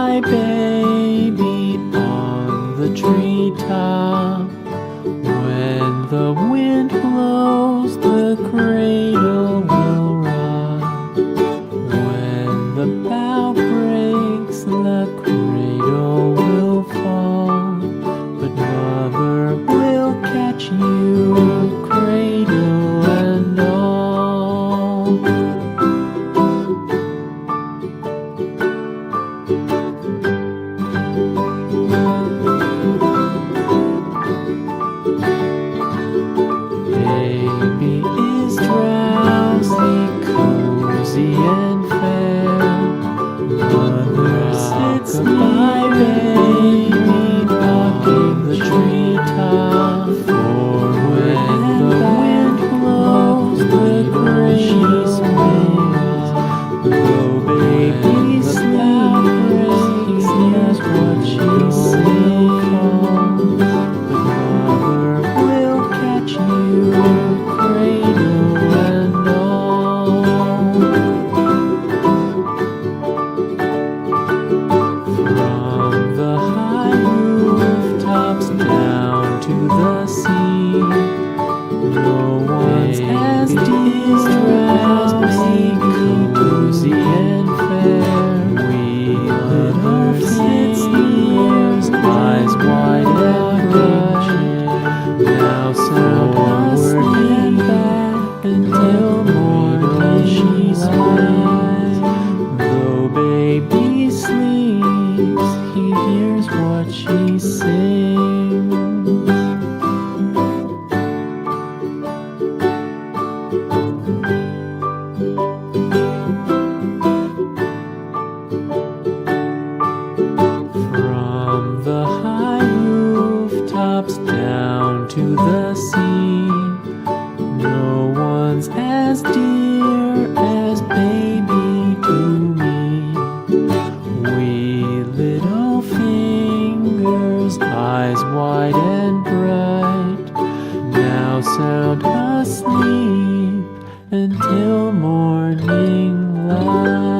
my baby on the treetop. When the wind blows, the cradle will rock. When the bough breaks, the cradle will fall. But mother will catch you, cradle and all. Baby is drowsy, cozy and fair. Mother sits by baby, rocking the treetop. For when the wind blows, the cradle swings. Though baby sleeps, here's what she sings. But mother will catch you, cradle and all. From the high rooftops down to the sea, no one's as dear as baby, cozy and fair. We little fits ears, eyes wide and bright. Now sound onward and back until morning she swings. Though baby sleeps, he hears what she sings. From the high rooftops down to the sea, no one's as dear as baby to me. We little fingers, eyes wide and bright, now sound asleep until morning light.